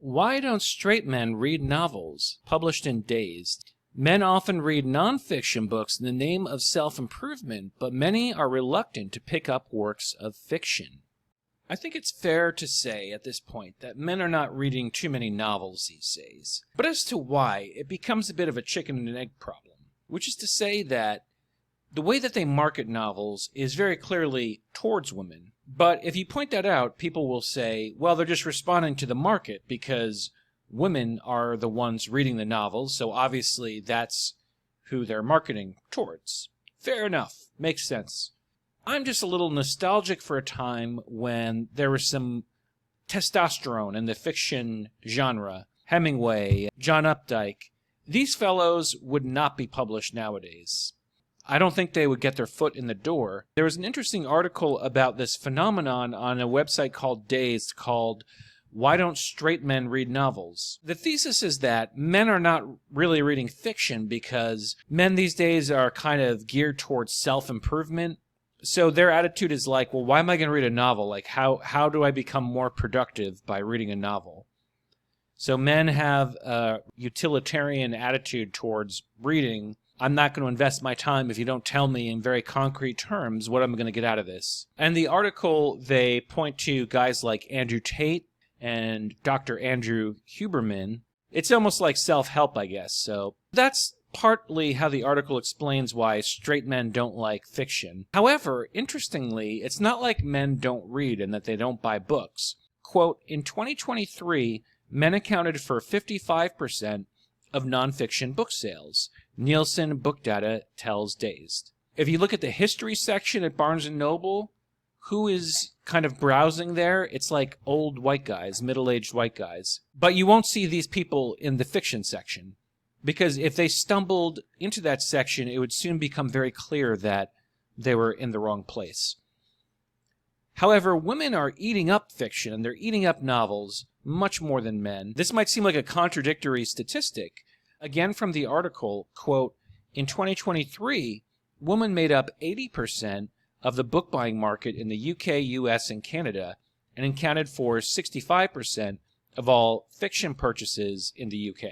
Why don't straight men read novels? Published in Dazed. Men often read nonfiction books in the name of self-improvement, but many are reluctant to pick up works of fiction. I think it's fair to say at this point that men are not reading too many novels these days. But as to why, it becomes a bit of a chicken and egg problem, which is to say that the way that they market novels is very clearly towards women. But if you point that out, people will say, well, they're just responding to the market because women are the ones reading the novels, so obviously that's who they're marketing towards. Fair enough. Makes sense. I'm just a little nostalgic for a time when there was some testosterone in the fiction genre. Hemingway, John Updike. These fellows would not be published nowadays. I don't think they would get their foot in the door. There was an interesting article about this phenomenon on a website called Dazed called Why Don't Straight Men Read Novels? The thesis is that men are not really reading fiction because men these days are kind of geared towards self-improvement. So their attitude is like, well, why am I going to read a novel? Like, how do I become more productive by reading a novel? So men have a utilitarian attitude towards reading. I'm not going to invest my time if you don't tell me in very concrete terms what I'm going to get out of this. And the article, they point to guys like Andrew Tate and Dr. Andrew Huberman. It's almost like self-help, I guess. So that's partly how the article explains why straight men don't like fiction. However, interestingly, it's not like men don't read and that they don't buy books. Quote, in 2023, men accounted for 55% of nonfiction book sales. Nielsen book data tells Dazed. If you look at the history section at Barnes & Noble, who is kind of browsing there? It's like old white guys, middle-aged white guys. But you won't see these people in the fiction section. Because if they stumbled into that section, it would soon become very clear that they were in the wrong place. However, women are eating up fiction, and they're eating up novels much more than men. This might seem like a contradictory statistic. Again, from the article, quote, in 2023, women made up 80% of the book buying market in the UK, US, and Canada, and accounted for 65% of all fiction purchases in the UK.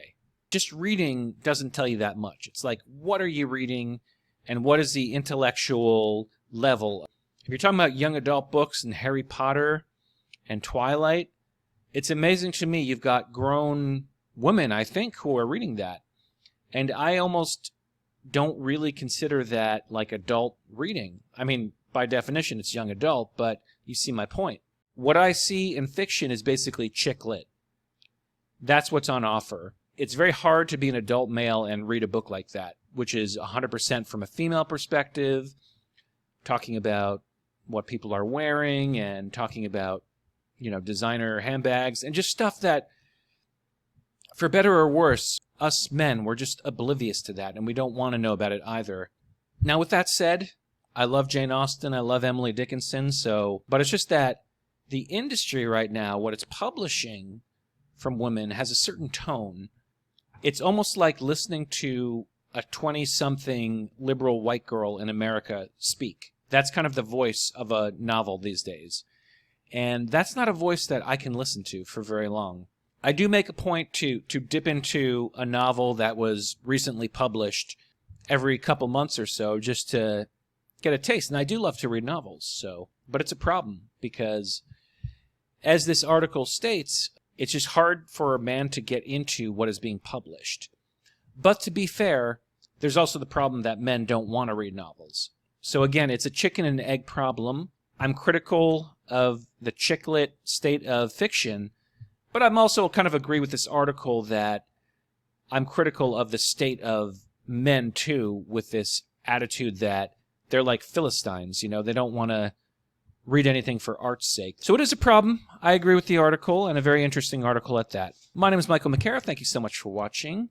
Just reading doesn't tell you that much. It's like, what are you reading, and what is the intellectual level? If you're talking about young adult books and Harry Potter and Twilight, it's amazing to me you've got grown women, I think, who are reading that. And I almost don't really consider that like adult reading. I mean, by definition, it's young adult, but you see my point. What I see in fiction is basically chick lit. That's what's on offer. It's very hard to be an adult male and read a book like that, which is 100% from a female perspective, talking about what people are wearing and talking about, designer handbags and just stuff that, for better or worse, us men, we're just oblivious to that, and we don't want to know about it either. Now, with that said, I love Jane Austen, I love Emily Dickinson, but it's just that the industry right now, what it's publishing from women, has a certain tone. It's almost like listening to a 20-something liberal white girl in America speak. That's kind of the voice of a novel these days. And that's not a voice that I can listen to for very long. I do make a point to dip into a novel that was recently published every couple months or so just to get a taste. And I do love to read novels, but it's a problem because, as this article states, it's just hard for a man to get into what is being published. But to be fair, there's also the problem that men don't want to read novels. So again, it's a chicken and egg problem. I'm critical of the chick-lit state of fiction, but I'm also kind of agree with this article that I'm critical of the state of men, too, with this attitude that they're like Philistines, they don't want to read anything for art's sake. So it is a problem. I agree with the article, and a very interesting article at that. My name is Michael McCara. Thank you so much for watching.